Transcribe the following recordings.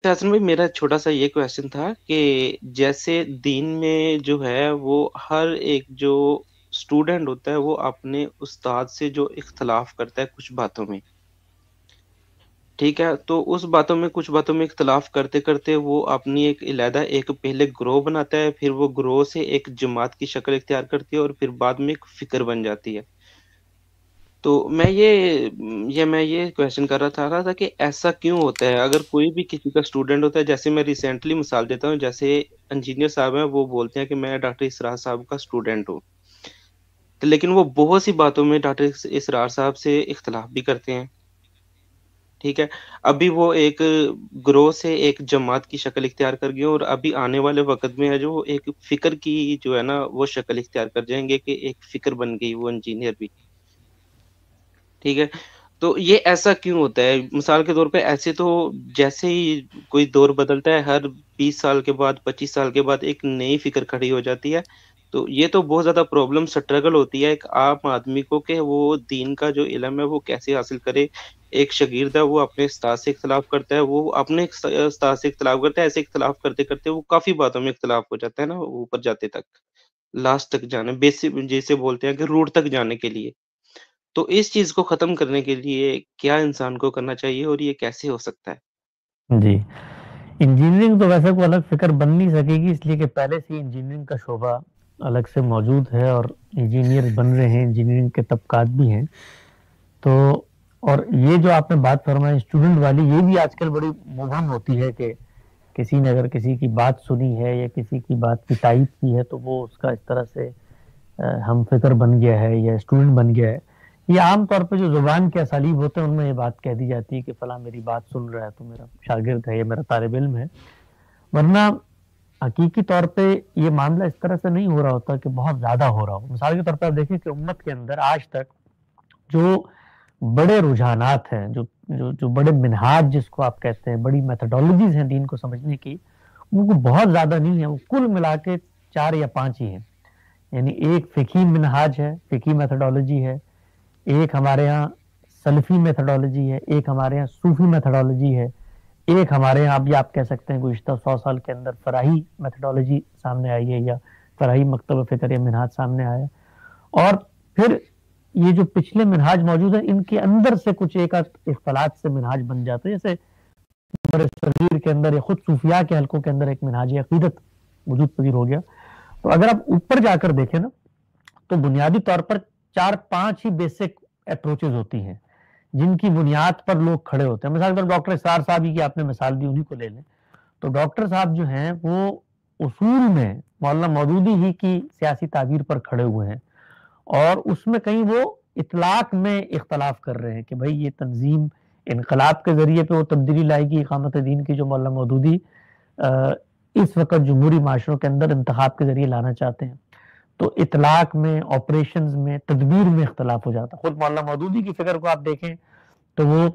حسن بھائی میرا چھوٹا سا یہ کویشچن تھا کہ جیسے دین میں جو ہے وہ ہر ایک جو اسٹوڈنٹ ہوتا ہے وہ اپنے استاد سے جو اختلاف کرتا ہے کچھ باتوں میں، ٹھیک ہے، تو اس باتوں میں کچھ باتوں میں اختلاف کرتے کرتے وہ اپنی ایک علیحدہ ایک پہلے گروہ بناتا ہے، پھر وہ گروہ سے ایک جماعت کی شکل اختیار کرتی ہے اور پھر بعد میں ایک فکر بن جاتی ہے۔ تو میں یہ کوشچن کر رہا تھا کہ ایسا کیوں ہوتا ہے؟ اگر کوئی بھی کسی کا اسٹوڈنٹ ہوتا ہے، جیسے میں ریسنٹلی مثال دیتا ہوں، جیسے انجینئر صاحب ہیں، وہ بولتے ہیں کہ میں ڈاکٹر اسرار صاحب کا اسٹوڈنٹ ہوں، تو لیکن وہ بہت سی باتوں میں ڈاکٹر اسرار صاحب سے اختلاف بھی کرتے ہیں، ٹھیک ہے۔ ابھی وہ ایک گروہ سے ایک جماعت کی شکل اختیار کر گئے اور ابھی آنے والے وقت میں ہے جو وہ ایک فکر کی جو ہے نا وہ شکل اختیار کر جائیں گے کہ ایک فکر بن گئی وہ انجینئر بھی، ٹھیک ہے۔ تو یہ ایسا کیوں ہوتا ہے؟ مثال کے طور پہ ایسے تو جیسے ہی کوئی دور بدلتا ہے، ہر 20 سال کے بعد 25 سال کے بعد ایک نئی فکر کھڑی ہو جاتی ہے، تو یہ تو بہت زیادہ پرابلم سٹرگل ہوتی ہے ایک عام آدمی کو کہ وہ دین کا جو علم ہے وہ کیسے حاصل کرے۔ ایک شاگرد ہے وہ اپنے استاد سے اختلاف کرتا ہے، وہ اپنے استاد سے اختلاف کرتا ہے، ایسے اختلاف کرتے کرتے وہ کافی باتوں میں اختلاف ہو جاتا ہے نا اوپر جاتے تک، لاسٹ تک جانے، بیسک جیسے بولتے ہیں کہ روٹ تک جانے کے لیے۔ تو اس چیز کو ختم کرنے کے لیے کیا انسان کو کرنا چاہیے اور یہ کیسے ہو سکتا ہے؟ جی، انجینئرنگ تو ویسے کوئی الگ فکر بن نہیں سکے گی، اس لیے کہ پہلے سے ہی انجینئرنگ کا شعبہ الگ سے موجود ہے اور انجینئر بن رہے ہیں، انجینئرنگ کے طبقات بھی ہیں۔ تو اور یہ جو آپ نے بات فرمائی اسٹوڈنٹ والی، یہ بھی آج کل بڑی مبہم ہوتی ہے کہ کسی نے اگر کسی کی بات سنی ہے یا کسی کی بات کی تائید کی ہے تو وہ اس کا اس طرح سے ہم فکر بن گیا ہے یا اسٹوڈنٹ بن گیا ہے۔ یہ عام طور پہ جو زبان کے اسالیب ہوتے ہیں ان میں یہ بات کہہ دی جاتی ہے کہ فلاں میری بات سن رہا ہے تو میرا شاگرد ہے یا میرا طالب علم ہے، ورنہ حقیقی طور پہ یہ معاملہ اس طرح سے نہیں ہو رہا ہوتا کہ بہت زیادہ ہو رہا ہو۔ مثال کے طور پہ آپ دیکھیں کہ امت کے اندر آج تک جو بڑے رجحانات ہیں، جو بڑے منہاج جس کو آپ کہتے ہیں، بڑی میتھڈالوجیز ہیں دین کو سمجھنے کی، ان کو بہت زیادہ نہیں ہے، وہ کل ملا کے 4 یا 5 ہی ہیں۔ یعنی ایک فقہی منہاج ہے، فقہی میتھڈالوجی ہے، ایک ہمارے ہاں سلفی میتھڈالوجی ہے، ایک ہمارے ہاں صوفی میتھڈالوجی ہے، ایک ہمارے یہاں اب آپ کہہ سکتے ہیں گزشتہ 100 سال کے اندر فراہی میتھڈالوجی سامنے آئی ہے یا فراہی مکتب فکر یا منہاج سامنے آیا ہے۔ اور پھر یہ جو پچھلے منہاج موجود ہیں ان کے اندر سے کچھ ایک اختلاط سے منہاج بن جاتے ہیں، جیسے صغیر کے اندر یا خود صوفیاء کے حلقوں کے اندر ایک منہاج عقیدت وجود پذیر ہو گیا۔ تو اگر آپ اوپر جا کر دیکھیں نا تو بنیادی طور پر 4 5 ہی بیسک اپروچز ہوتی ہیں جن کی بنیاد پر لوگ کھڑے ہوتے ہیں۔ مثال ڈاکٹر اسرار صاحب کی آپ نے مثال دی، انہی کو لے لیں تو ڈاکٹر صاحب جو ہیں وہ اصول میں مولانا مودودی ہی کی سیاسی تعبیر پر کھڑے ہوئے ہیں، اور اس میں کہیں وہ اطلاق میں اختلاف کر رہے ہیں کہ بھائی یہ تنظیم انقلاب کے ذریعے پہ وہ تبدیلی لائے گی اقامت دین کی جو مولانا مودودی اس وقت جمہوری معاشروں کے اندر انتخاب کے ذریعے لانا چاہتے ہیں۔ تو اطلاق میں، آپریشنز میں، تدبیر میں اختلاف ہو جاتا ہے۔ خود مولانا مودودی کی فکر کو آپ دیکھیں تو وہ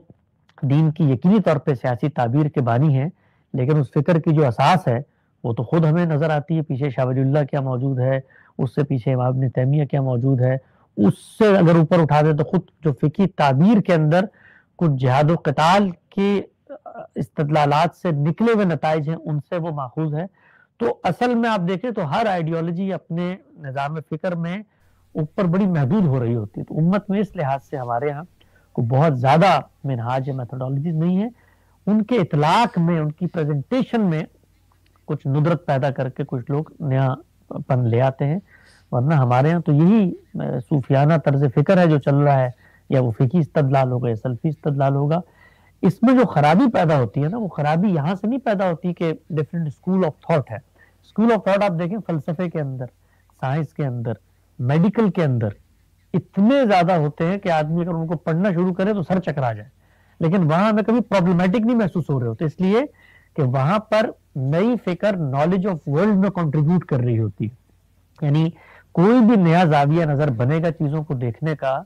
دین کی یقینی طور پہ سیاسی تعبیر کے بانی ہیں، لیکن اس فکر کی جو اساس ہے وہ تو خود ہمیں نظر آتی ہے، پیچھے شاہ ولی اللہ کیا موجود ہے، اس سے پیچھے امام ابن تیمیہ کیا موجود ہے، اس سے اگر اوپر اٹھا دیں تو خود جو فقہی تعبیر کے اندر کچھ جہاد و قتال کے استدلالات سے نکلے ہوئے نتائج ہیں ان سے وہ ماخوذ ہے۔ تو اصل میں آپ دیکھیں تو ہر آئیڈیالوجی اپنے نظام فکر میں اوپر بڑی محدود ہو رہی ہوتی ہے۔ تو امت میں اس لحاظ سے ہمارے ہاں کو بہت زیادہ منہاج میتھڈالوجیز نہیں ہیں، ان کے اطلاق میں، ان کی پریزنٹیشن میں کچھ ندرت پیدا کر کے کچھ لوگ نیا پن لے آتے ہیں، ورنہ ہمارے ہاں تو یہی صوفیانہ طرز فکر ہے جو چل رہا ہے، یا وہ فقہی استدلال ہوگا یا سلفی استدلال ہوگا۔ اس میں جو خرابی پیدا ہوتی ہے نا، وہ خرابی یہاں سے نہیں پیدا ہوتی کہ ڈفرینٹ اسکول آف تھاٹ ہے۔ اسکول آف تھاٹ آپ دیکھیں فلسفے کے اندر، سائنس کے اندر، میڈیکل کے اندر اتنے زیادہ ہوتے ہیں کہ آدمی اگر ان کو پڑھنا شروع کرے تو سر چکرا جائے، لیکن وہاں ہمیں کبھی پرابلمٹک نہیں محسوس ہو رہے ہوتے، اس لیے کہ وہاں پر نئی فکر نالج آف ورلڈ میں کنٹریبیوٹ کر رہی ہوتی ہے۔ یعنی کوئی بھی نیا زاویہ نظر بنے گا چیزوں کو دیکھنے کا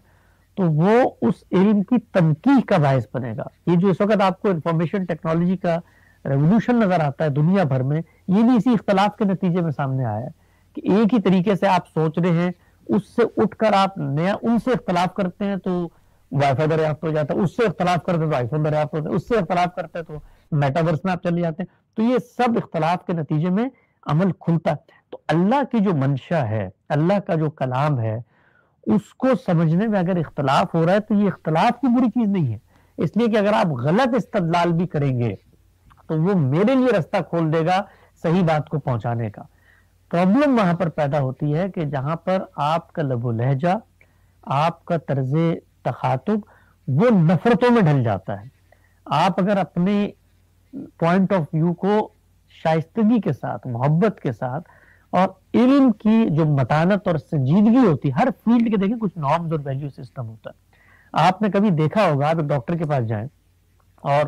تو وہ اس علم کی تنقیح کا باعث بنے گا۔ یہ جو اس وقت آپ کو انفارمیشن ٹیکنالوجی کا ریولوشن نظر آتا ہے دنیا بھر میں، یہ بھی اسی اختلاف کے نتیجے میں سامنے آیا ہے کہ ایک ہی طریقے سے آپ سوچ رہے ہیں، اس سے اٹھ کر آپ نیا ان سے اختلاف کرتے ہیں تو وائی فائی دریافت ہو جاتا ہے، اس سے اختلاف کرتے تو آئی فون دریافت ہوتا ہے، اس سے اختلاف کرتے تو میٹاورس میں آپ چلے جاتے ہیں. تو یہ سب اختلاف کے نتیجے میں عمل کھلتا ہے. تو اللہ کی جو منشا ہے, اللہ کا جو کلام ہے, اس کو سمجھنے میں اگر اختلاف ہو رہا ہے تو یہ اختلاف کی بری چیز نہیں ہے, اس لیے کہ اگر آپ غلط استدلال بھی کریں گے تو وہ میرے لیے راستہ کھول دے گا صحیح بات کو پہنچانے کا. پرابلم وہاں پر پیدا ہوتی ہے کہ جہاں پر آپ کا لب و لہجہ, آپ کا طرز تخاطب وہ نفرتوں میں ڈھل جاتا ہے. آپ اگر اپنے پوائنٹ آف ویو کو شائستگی کے ساتھ, محبت کے ساتھ اور علم کی جو متانت اور سنجیدگی ہوتی ہے, ہر فیلڈ کے دیکھیں کچھ نارمز اور ویلیو سسٹم ہوتا ہے. آپ نے کبھی دیکھا ہوگا, آپ ایک ڈاکٹر کے پاس جائیں اور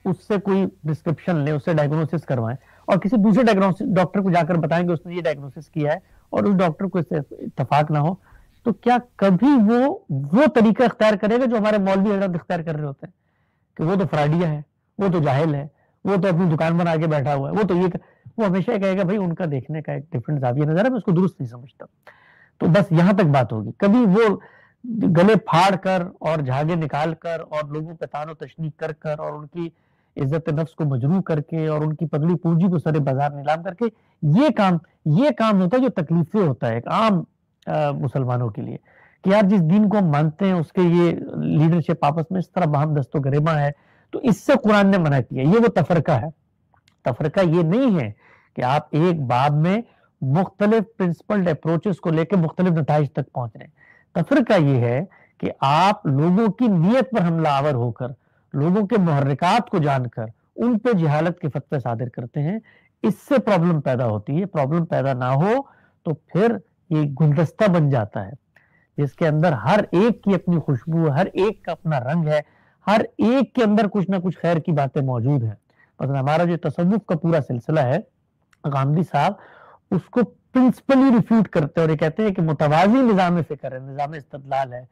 اس سے کوئی پرسکرپشن لیں, اس سے ڈائگنوسس کروائیں, اور کسی دوسرے ڈاکٹر کو جا کر بتائیں کہ اس نے یہ ڈائگنوسس کیا ہے اور اس ڈاکٹر کو اس سے اتفاق نہ ہو, تو کیا کبھی وہ طریقہ اختیار کرے گا جو ہمارے مولوی حضرات اختیار کر رہے ہوتے ہیں کہ وہ تو فراڈیا ہے, وہ تو جاہل ہے, وہ تو اپنی دکان بنا کے بیٹھا ہوا ہے, وہ تو یہ, وہ ہمیشہ یہ کہے گا بھائی ان کا دیکھنے کا ایک ڈفرنٹ زاویہ نظر ہے, میں اس کو درست نہیں سمجھتا. تو بس یہاں تک بات ہوگی. کبھی وہ گلے پھاڑ کر اور جھاگے نکال کر اور لوگوں پہ تان و تشنیع کر کر اور ان کی عزت نفس کو مجروح کر کے اور ان کی پگڑی پونجی کو سر بازار نیلام کر کے یہ کام ہوتا ہے جو تکلیفیں ہوتا ہے ایک عام مسلمانوں کے لیے, کہ یار جس دین کو ہم مانتے ہیں اس کے یہ لیڈرشپ آپس میں اس طرح باہم دست و گریباں ہے. تو اس سے قرآن نے منع کیا. یہ وہ تفرقہ ہے. تفرقہ یہ نہیں ہے کہ آپ ایک باب میں مختلف پرنسپلڈ اپروچز کو لے کے مختلف نتائج تک پہنچ رہے ہیں. تفرقہ یہ ہے کہ آپ لوگوں کی نیت پر حملہ آور ہو کر, لوگوں کے محرکات کو جان کر ان پہ جہالت کے فتوے صادر کرتے ہیں. اس سے پرابلم پیدا ہوتی ہے. پرابلم پیدا نہ ہو تو پھر یہ گلدستہ بن جاتا ہے جس کے اندر ہر ایک کی اپنی خوشبو, ہر ایک کا اپنا رنگ ہے, ہر ایک کے اندر کچھ نہ کچھ خیر کی باتیں موجود ہیں. مثلا ہمارا جو تصوف کا پورا سلسلہ ہے, غامدی صاحب اس کو پرنسپلی ریفیوٹ کرتے ہیں اور یہ کہتے ہیں کہ متوازی نظام فکر ہے, نظام استدلال ہے,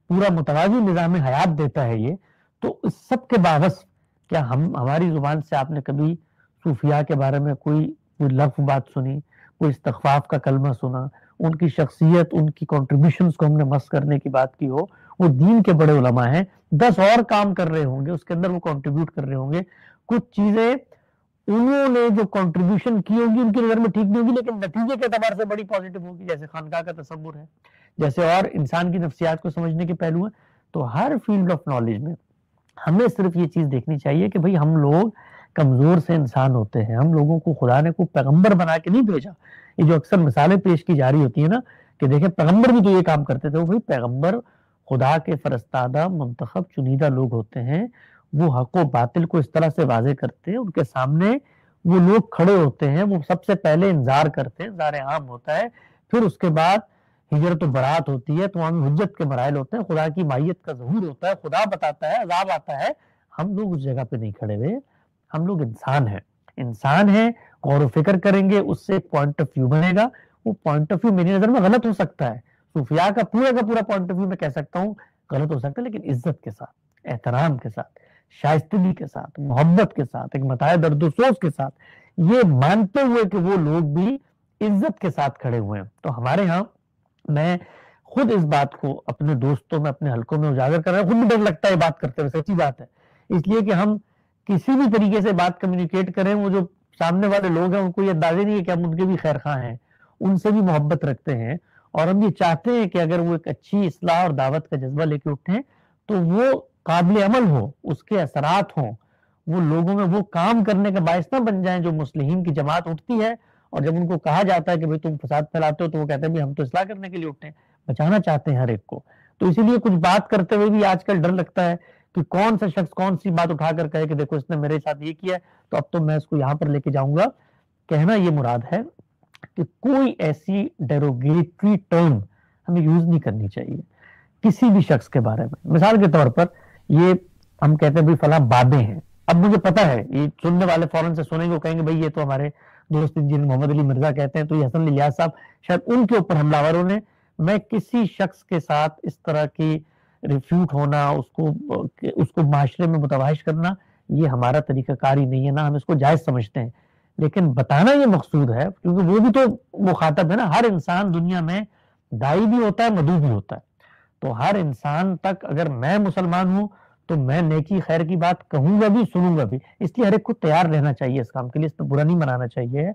پورا متوازی نظام حیات دیتا ہے یہ. تو اس سب کے باوجود کیا ہماری زبان سے آپ نے کبھی صوفیاء کے بارے میں کوئی لفظ بات سنی, کوئی استغفاف کا کلمہ سنا, ان کی شخصیت, ان کی کنٹریبیوشنز کو ہم نے مس کرنے کی بات کی ہو؟ وہ دین کے بڑے علماء ہیں, 10 اور کام کر رہے ہوں گے, اس کے اندر وہ کنٹریبیوٹ کر رہے ہوں گے. کچھ چیزیں انہوں نے جو کنٹریبیوشن کی ہوگی ان کی نظر میں ٹھیک نہیں ہوگی لیکن نتیجے کے اعتبار سے بڑی پازیٹیو ہوگی, جیسے خانقاہ کا تصور ہے, جیسے اور انسان کی نفسیات کو سمجھنے کے پہلو ہیں. تو ہر فیلڈ آف نالج میں ہمیں صرف یہ چیز دیکھنی چاہیے کہ بھئی ہم لوگ کمزور سے انسان ہوتے ہیں. ہم لوگوں کو خدا نے کوئی پیغمبر بنا کے نہیں بھیجا. یہ جو اکثر مثالیں پیش کی جا رہی ہوتی ہیں نا کہ دیکھیں پیغمبر بھی تو یہ کام کرتے تھے, وہ بھئی پیغمبر خدا کے فرستادہ منتخب چنیدہ لوگ ہوتے ہیں. وہ حق و باطل کو اس طرح سے واضح کرتے ہیں, ان کے سامنے وہ لوگ کھڑے ہوتے ہیں, وہ سب سے پہلے انذار کرتے ہیں, انذار عام ہوتا ہے, پھر اس کے بعد ہجرت و برات ہوتی ہے, تمام حجت کے مراحل ہوتے ہیں, خدا کی مائیت کا ظہور ہوتا ہے, خدا بتاتا ہے, عذاب آتا ہے. ہم لوگ اس جگہ پہ نہیں کھڑے ہوئے. ہم لوگ انسان ہیں, غور و فکر کریں گے, اس سے ایک پوائنٹ آف ویو بنے گا. وہ پوائنٹ آف ویو میری نظر میں غلط ہو سکتا ہے, صوفیاء کا پورا پوائنٹ آف ویو میں کہہ سکتا ہوں غلط ہو سکتا ہے, لیکن عزت کے ساتھ, احترام کے ساتھ, شائستگی کے ساتھ, محبت کے ساتھ, ایک متاع درد و سوز کے ساتھ, یہ مانتے ہوئے کہ وہ لوگ بھی عزت کے ساتھ کھڑے ہوئے ہیں. تو ہمارے ہاں میں خود اس بات کو اپنے دوستوں میں, اپنے حلقوں میں اجاگر کر رہا ہوں. خود بھی ڈر لگتا ہے بات کرتے ہوئے, سچی بات ہے, اس لیے کہ ہم کسی بھی طریقے سے بات کمیونیکیٹ کریں, وہ جو سامنے والے لوگ ہیں ان کو یہ اندازے نہیں ہے کہ ہم ان کے بھی خیر خواہ ہیں, ان سے بھی محبت رکھتے ہیں, اور ہم یہ چاہتے ہیں کہ اگر وہ ایک اچھی اصلاح اور دعوت کا جذبہ لے کے اٹھیں تو وہ قابل عمل ہو, اس کے اثرات ہوں, وہ لوگوں میں وہ کام کرنے کا باعث نہ بن جائیں جو مصلحین کی جماعت اٹھتی ہے, اور جب ان کو کہا جاتا ہے کہ بھئی تم فساد پھیلاتے ہو تو وہ کہتے ہیں ہم تو اصلاح کرنے کے لیے اٹھے ہیں, بچانا چاہتے ہیں ہر ایک کو. تو اسی لیے کچھ بات کرتے ہوئے بھی آج کل ڈر لگتا ہے کہ کون سا شخص کون سی بات اٹھا کر کہے کہ دیکھو اس نے میرے ساتھ یہ کیا ہے تو اب تو میں اس کو یہاں پر لے کے جاؤں گا. کہنا یہ مراد ہے کہ کوئی ایسی ڈیروگیٹری ٹرم ہمیں یوز نہیں کرنی چاہیے کسی بھی شخص کے بارے میں. مثال کے طور پر یہ ہم کہتے ہیں بھئی فلاں بابے ہیں, اب مجھے پتا ہے یہ سننے والے فوراً سے سنیں گے, وہ کہیں گے بھئی یہ تو ہمارے دوست انجینئر محمد علی مرزا کہتے ہیں, تو یہ حسن علی لیاس صاحب شاید ان کے اوپر حملہ آور ہونے. میں کسی شخص کے ساتھ اس طرح کی ریفیوٹ ہونا, اس کو معاشرے میں متوحش کرنا, یہ ہمارا طریقہ کار ہی نہیں ہے, نہ ہم اس کو جائز سمجھتے ہیں. لیکن بتانا یہ مقصود ہے کیونکہ وہ بھی تو مخاطب ہے نا. ہر انسان دنیا میں دائی بھی ہوتا ہے, مدعو بھی ہوتا ہے. تو ہر انسان تک اگر میں مسلمان ہوں تو میں نیکی خیر کی بات کہوں گا بھی سنوں گا بھی، اس لیے ہر ایک کو تیار رہنا چاہیے اس کام کے لیے، اس پہ برا نہیں منانا چاہیے،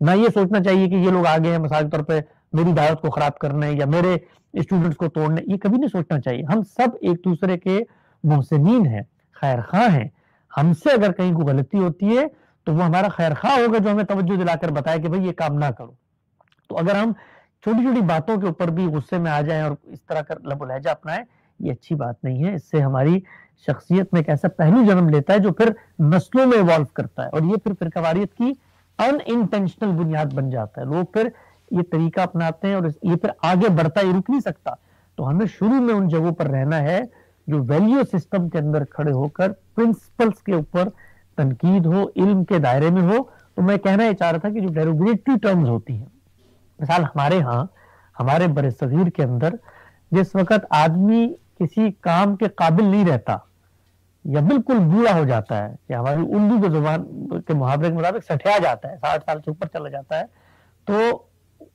نہ یہ سوچنا چاہیے کہ یہ لوگ آگے ہیں مثال کے طور پہ میری دعوت کو خراب کرنے یا میرے اسٹوڈنٹس کو توڑنے، یہ کبھی نہیں سوچنا چاہیے. ہم سب ایک دوسرے کے محسنین ہیں، خیر خواہ ہیں. ہم سے اگر کہیں کوئی غلطی ہوتی ہے تو وہ ہمارا خیر خواہ ہوگا جو ہمیں توجہ دلا کر بتائے کہ بھائی یہ کام نہ کرو. تو اگر ہم چھوٹی چھوٹی باتوں کے اوپر بھی غصے میں آ جائیں اور اس طرح کر لب و لہجہ اپنائیں، یہ اچھی بات نہیں ہے. اس سے ہماری شخصیت میں ایک ایسا پہلو جنم لیتا ہے جو پھر نسلوں میں ایوالو کرتا ہے، اور یہ پھر فرقہ واریت کی ان انٹینشنل بنیاد بن جاتا ہے. لوگ پھر یہ طریقہ اپناتے ہیں اور یہ پھر آگے بڑھتا ہی رک نہیں سکتا. تو ہمیں شروع میں ان جگہوں پر رہنا ہے جو ویلیو سسٹم کے اندر کھڑے ہو کر پرنسپلز کے اوپر تنقید ہو، علم کے دائرے میں ہو. تو میں کہنا یہ چاہ رہا تھا کہ جو ڈیروگیٹری ٹرمز ہوتی ہیں، مثال ہمارے ہاں ہمارے بر صغیر کے اندر جس وقت آدمی کسی کام کے قابل نہیں رہتا یا بالکل بوڑھا ہو جاتا ہے یا ہماری اردو کے زبان کے محاورے کے مطابق سٹھیا جاتا ہے، 60 سال سے اوپر چلا جاتا ہے، تو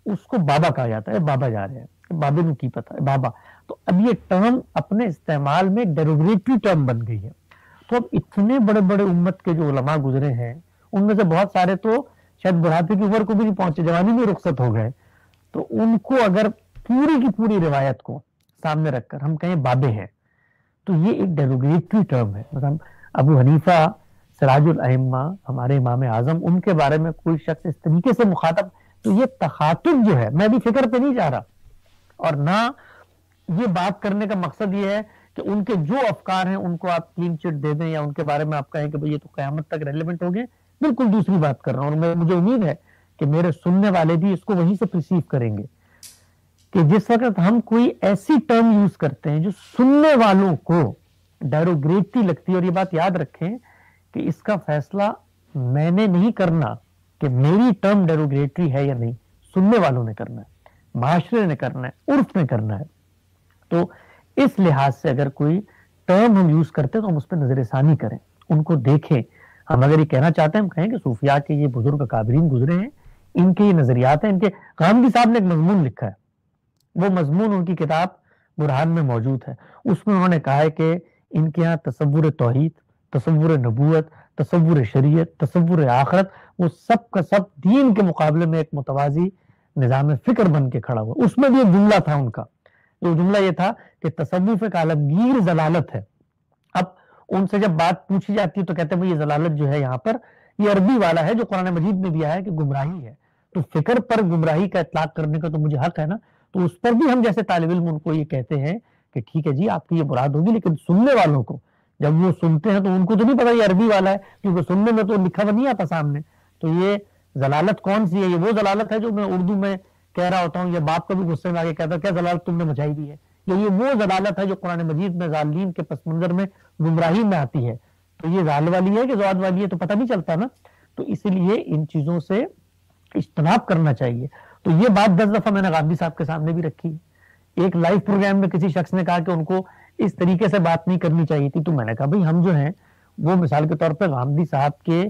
اس کو بابا کہا جاتا ہے. بابا جا رہے ہیں، بابے کو کی پتا ہے بابا. تو اب یہ ٹرم اپنے استعمال میں ڈیروگیٹری ٹرم بن گئی ہے. تو اب اتنے بڑے بڑے امت کے جو علماء گزرے ہیں ان میں سے بہت سارے تو شاید بڑھاپے کی عمر کو بھی نہیں پہنچے، جوانی میں رخصت ہو گئے. تو ان کو اگر پوری کی پوری روایت کو سامنے رکھ کر ہم کہیں بابے ہیں تو یہ ایک ڈیروگیٹری ٹرم ہے. مثلا ابو حنیفہ سراج الائمہ ہمارے امام اعظم، ان کے بارے میں کوئی شخص اس طریقے سے مخاطب، تو یہ تخاطب جو ہے، میں بھی فکر پہ نہیں جا رہا اور نہ یہ بات کرنے کا مقصد یہ ہے کہ ان کے جو افکار ہیں ان کو آپ کلین چٹ دے دیں یا ان کے بارے میں آپ کہیں کہ بھئی یہ تو قیامت تک ریلیونٹ ہو گئے. بالکل دوسری بات کر رہا ہوں، اور مجھے امید ہے کہ میرے سننے والے بھی اس کو وہیں سے پرسیو کریں گے کہ جس وقت ہم کوئی ایسی ٹرم یوز کرتے ہیں جو سننے والوں کو ڈیروگیٹری لگتی ہے، اور یہ بات یاد رکھیں کہ اس کا فیصلہ میں نے نہیں کرنا کہ میری ٹرم ڈیروگیٹری ہے یا نہیں، سننے والوں نے کرنا ہے، معاشرے نے کرنا ہے، عرف نے کرنا ہے. تو اس لحاظ سے اگر کوئی ٹرم ہم یوز کرتے ہیں تو ہم اس پہ نظر ثانی کریں، ان کو دیکھیں. ہم اگر یہ کہنا چاہتے ہیں ہم کہیں کہ صوفیاء کے یہ بزرگ اکابرین گزرے ہیں، ان کے یہ نظریات ہیں. ان کے غامدی صاحب نے ایک مضمون لکھا ہے، وہ مضمون ان کی کتاب برہان میں موجود ہے. اس میں انہوں نے کہا ہے کہ ان کے ہاں تصور توحید، تصور نبوت، تصور شریعت، تصور آخرت، وہ سب کا سب دین کے مقابلے میں ایک متوازی نظام فکر بن کے کھڑا ہوا. اس میں بھی ایک جملہ تھا ان کا، جو جملہ یہ تھا کہ تصوف ایک عالمگیر ضلالت ہے. اب ان سے جب بات پوچھی جاتی ہے تو کہتے ہیں یہ ضلالت جو ہے یہاں پر یہ عربی والا ہے جو قرآن مجید میں بھی آیا ہے کہ گمراہی ہے. تو فکر پر گمراہی کا اطلاق کرنے کا تو مجھے حق ہے نا. تو اس پر بھی ہم جیسے طالب علم ان کو یہ کہتے ہیں کہ ٹھیک ہے جی آپ کی یہ مراد ہوگی، لیکن سننے والوں کو جب وہ سنتے ہیں تو ان کو تو نہیں پتا یہ عربی والا ہے، کیونکہ سننے میں تو لکھا ہوا نہیں آتا سامنے. تو یہ ضلالت کون سی ہے؟ یہ وہ ضلالت ہے جو میں اردو میں کہہ رہا ہوتا ہوں، یا باپ کا بھی غصے میں آگے کہتا ہے کیا ضلالت تم نے مچائی دی ہے، یا یہ وہ ضلالت ہے جو قرآن مجید میں ظالمین کے پس منظر میں گمراہی میں آتی ہے. تو یہ ظال والی ہے کہ زواد والی ہے تو پتہ نہیں چلتا نا. تو اسی لیے ان چیزوں سے اجتناب کرنا چاہیے. تو یہ بات 10 دفعہ میں نے غامدی صاحب کے سامنے بھی رکھی. ایک لائیو پروگرام میں کسی شخص نے کہا کہ ان کو اس طریقے سے بات نہیں کرنی چاہیے تھی. تو میں نے کہا بھئی ہم جو ہیں وہ مثال کے طور پہ غامدی صاحب کے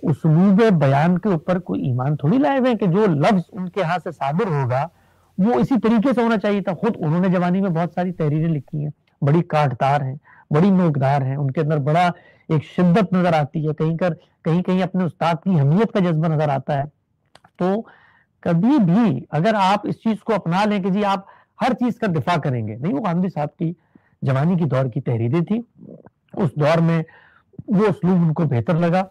اسلوب بیان کے اوپر کوئی ایمان تھوڑی لائے ہوئے ہیں کہ جو لفظ ان کے ہاں سے صادر ہوگا وہ اسی طریقے سے ہونا چاہیے تھا. خود انہوں نے جوانی میں بہت ساری تحریریں لکھی ہیں، بڑی کاٹدار ہیں، بڑی نوکدار ہیں، ان کے اندر بڑا ایک شدت نظر آتی ہے، کہیں کہیں اپنے استاد کی اہمیت کا جذبہ نظر آتا ہے. تو کبھی بھی اگر آپ اس چیز کو اپنا لیں کہ جی آپ ہر چیز کا دفاع کریں گے، نہیں. وہ غامدی صاحب کی جوانی کی دور کی تحریریں تھی، اس دور میں وہ اسلوب ان کو بہتر لگا.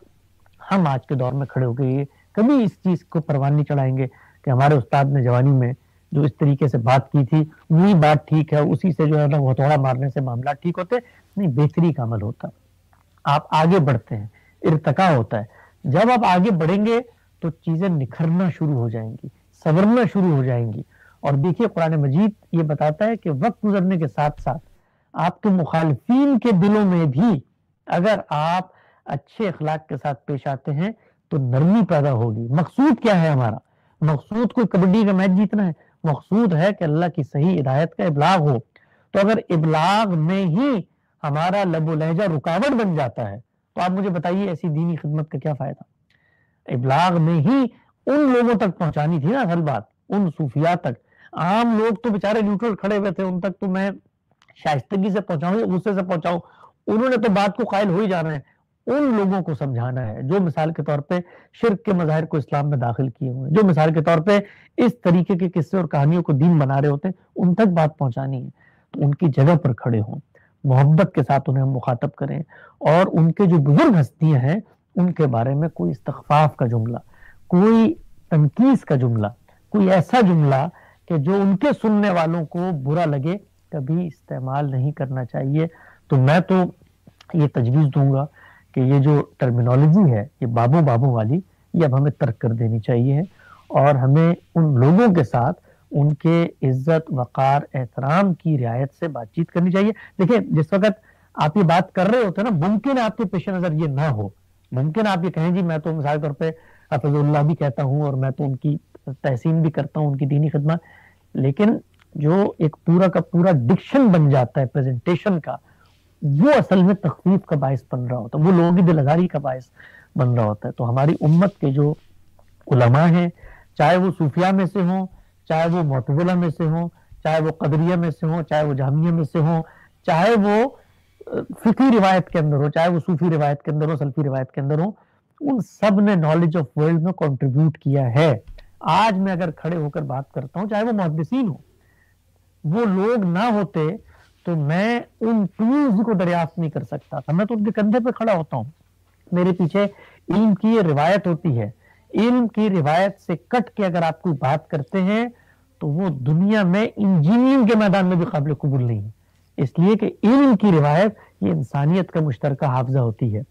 ہم آج کے دور میں کھڑے ہو کے کبھی اس چیز کو پروان نہیں چڑھائیں گے کہ ہمارے استاد نے جوانی میں جو اس طریقے سے بات کی تھی وہی بات ٹھیک ہے، اسی سے جو ہے نا ہتھوڑا مارنے سے معاملات ٹھیک ہوتے نہیں. بہتری کا عمل ہوتا، آپ آگے بڑھتے ہیں، ارتقا ہوتا ہے. جب آپ آگے بڑھیں گے تو چیزیں نکھرنا شروع ہو جائیں گی، سنورنا شروع ہو جائیں گی. اور دیکھیے قرآن مجید یہ بتاتا ہے کہ وقت گزرنے کے ساتھ ساتھ آپ کے مخالفین کے دلوں میں بھی اگر آپ اچھے اخلاق کے ساتھ پیش آتے ہیں تو نرمی پیدا ہوگی. مقصود کیا ہے ہمارا؟ مقصود کوئی کبڈی کا میچ جیتنا ہے؟ مقصود ہے کہ اللہ کی صحیح ہدایت کا ابلاغ ہو. تو اگر ابلاغ میں ہی ہمارا لب و لہجہ رکاوٹ بن جاتا ہے تو آپ مجھے بتائیے ایسی دینی خدمت کا کیا فائدہ؟ ابلاغ میں ہی ان لوگوں تک پہنچانی تھی نا اصل بات، ان صوفیاء تک. عام لوگ تو بیچارے نیوٹرل کھڑے ہوئے تھے، ان تک تو میں شائستگی سے پہنچاؤں یا غصے سے پہنچاؤں، انہوں نے تو بات کو قائل ہو ہی جانا ہے. ان لوگوں کو سمجھانا ہے جو مثال کے طور پہ شرک کے مظاہر کو اسلام میں داخل کیے ہوئے ہیں, جو مثال کے طور پہ اس طریقے کے قصے اور کہانیوں کو دین بنا رہے ہوتے ہیں, ان تک بات پہنچانی ہے. تو ان کی جگہ پر کھڑے ہوں, محبت کے ساتھ انہیں ہم مخاطب کریں, اور ان کے جو بزرگ ہستیاں ہیں ان کے بارے میں کوئی استخفاف کا جملہ, کوئی تنقیص کا جملہ, کوئی ایسا جملہ کہ جو ان کے سننے والوں کو برا لگے, کبھی استعمال نہیں کرنا چاہیے. تو میں تو یہ تجویز دوں گا کہ یہ جو ٹرمینالوجی ہے یہ بابوں بابوں والی, یہ اب ہمیں ترک کر دینی چاہیے, اور ہمیں ان لوگوں کے ساتھ ان کے عزت وقار احترام کی رعایت سے بات چیت کرنی چاہیے. دیکھیں جس وقت آپ یہ بات کر رہے ہوتے ہیں نا, ممکن ہے آپ کے پیش نظر یہ نہ ہو, ممکن آپ یہ کہیں جی میں تو مثال طور پہ حفظ اللہ بھی کہتا ہوں اور میں تو ان کی تحسین بھی کرتا ہوں, ان کی دینی خدمت, لیکن جو ایک پورا کا پورا ڈکشن بن جاتا ہے پریزنٹیشن کا, وہ اصل میں تخفیف کا باعث بن رہا ہوتا ہے, وہ لوگوں کی دل آزاری کا باعث بن رہا ہوتا ہے. تو ہماری امت کے جو علماء ہیں, چاہے وہ صوفیہ میں سے ہوں, چاہے وہ معتزلہ میں سے ہوں, چاہے وہ قدریہ میں سے ہوں, چاہے وہ جہمیہ میں سے ہوں, چاہے وہ فقہی روایت کے اندر ہو, چاہے وہ صوفی روایت کے اندر ہو, سلفی روایت کے اندر ہو, ان سب نے نالج آف ورلڈ میں کنٹریبیوٹ کیا ہے. آج میں اگر کھڑے ہو کر بات کرتا ہوں, چاہے وہ محدثین ہوں, وہ لوگ نہ ہوتے تو میں ان ٹولز کو دریافت نہیں کر سکتا تھا. میں تو ان کے کندھے پہ کھڑا ہوتا ہوں, میرے پیچھے علم کی یہ روایت ہوتی ہے. علم کی روایت سے کٹ کے اگر آپ کوئی بات کرتے ہیں تو وہ دنیا میں انجینئرنگ کے میدان میں بھی قابل قبول نہیں ہے, اس لیے کہ علم کی روایت یہ انسانیت کا مشترکہ حافظہ ہوتی ہے,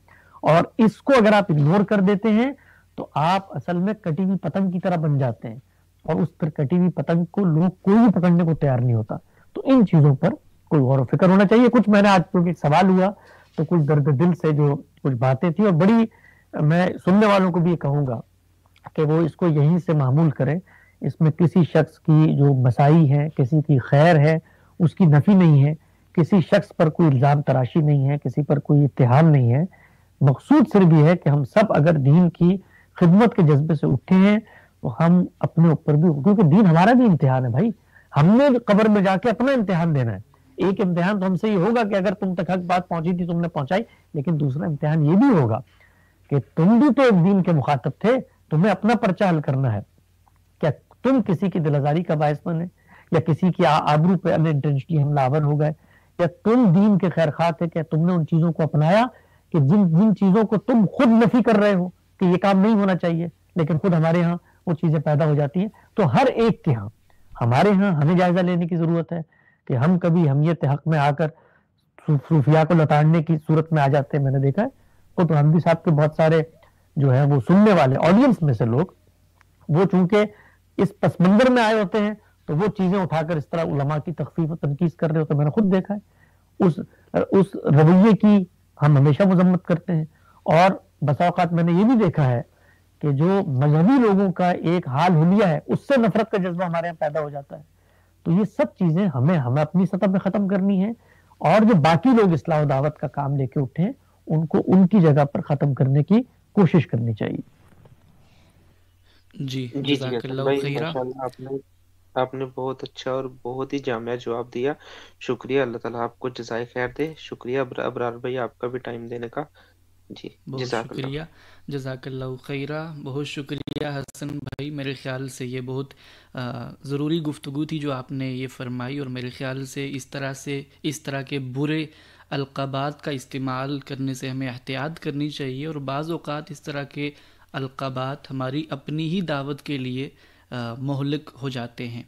اور اس کو اگر آپ اگنور کر دیتے ہیں تو آپ اصل میں کٹی ہوئی پتنگ کی طرح بن جاتے ہیں, اور اس پر کٹی ہوئی پتنگ کو لوگ کوئی بھی پکڑنے کو تیار نہیں ہوتا. تو ان چیزوں پر کوئی غور و فکر ہونا چاہیے. کچھ میں نے آج کیونکہ ایک سوال ہوا تو کچھ درد دل سے جو کچھ باتیں تھیں, اور بڑی میں سننے والوں کو بھی یہ کہوں گا کہ وہ اس کو یہیں سے معمول کریں. اس میں کسی شخص کی جو مسائی ہے, کسی کی خیر ہے, اس کی نفی نہیں ہے, کسی شخص پر کوئی الزام تراشی نہیں ہے, کسی پر کوئی اتہام نہیں ہے. مقصود صرف یہ ہے کہ ہم سب اگر دین کی خدمت کے جذبے سے اٹھے ہیں تو ہم اپنے اوپر بھی, کیونکہ دین ہمارا بھی امتحان ہے بھائی, ہم نے قبر میں جا کے اپنا امتحان دینا ہے. ایک امتحان تو ہم سے یہ ہوگا کہ اگر تم تک حق بات پہنچی تھی تم نے پہنچائی, لیکن دوسرا امتحان یہ بھی ہوگا کہ تم بھی تو ایک دین کے مخاطب تھے, تمہیں اپنا پرچہ حل کرنا ہے. کیا تم کسی کی دل آزاری کا باعث بنے, یا کسی کی آبرو پہ ان انٹینشنلی حملہ آور ہو گئے, یا تم دین کے خیر خواہ تھے, کیا تم نے ان چیزوں کو اپنایا کہ جن چیزوں کو تم خود نفی کر رہے ہو کہ یہ کام نہیں ہونا چاہیے, لیکن خود ہمارے ہاں وہ چیزیں پیدا ہو جاتی ہیں. تو ہر ایک کے ہاں, ہمارے ہاں ہمیں جائزہ لینے کی ضرورت ہے کہ ہم کبھی ہمیت حق میں آ کر صوفیاء کو لتاڑنے کی صورت میں آ جاتے ہیں. میں نے دیکھا ہے خود حمدی صاحب کے بہت سارے جو ہیں وہ سننے والے آڈینس میں سے لوگ, وہ چونکہ اس پس منظر میں آئے ہوتے ہیں تو وہ چیزیں اٹھا کر اس طرح علماء کی تخفیف و تنقید کر رہے ہوتے ہیں. میں نے خود دیکھا ہے اس رویے کی ہم ہمیشہ مذمت کرتے ہیں. اور بسا اوقات میں نے یہ بھی دیکھا ہے کہ جو مذہبی لوگوں کا ایک حال حلیہ ہے اس سے نفرت کا جذبہ ہمارے یہاں پیدا ہو جاتا ہے. تو یہ سب چیزیں ہمیں اپنی سطح پہ ختم کرنی ہے, اور جو باقی لوگ اصلاح و دعوت کا کام لے کے اٹھے ان کو ان کی جگہ پر ختم کرنے کی کوشش کرنی چاہیے. جی جی جی جزاک حسن اللہ بھائی خیرہ. ماشاء اللہ آپ نے بہت اچھا اور بہت ہی جامع جواب دیا. شکریہ, اللہ تعالیٰ آپ کو جزائے خیر دے. شکریہ ابرار بھائی آپ کا بھی ٹائم دینے کا. جی بہت جزاک شکریہ, اللہ. جزاک اللہ خیرہ. بہت شکریہ حسن بھائی, میرے خیال سے یہ بہت ضروری گفتگو تھی جو آپ نے یہ فرمائی, اور میرے خیال سے اس طرح کے برے القابات کا استعمال کرنے سے ہمیں احتیاط کرنی چاہیے. اور بعض اوقات اس طرح کے القابات ہماری اپنی ہی دعوت کے لیے مہلک ہو جاتے ہیں.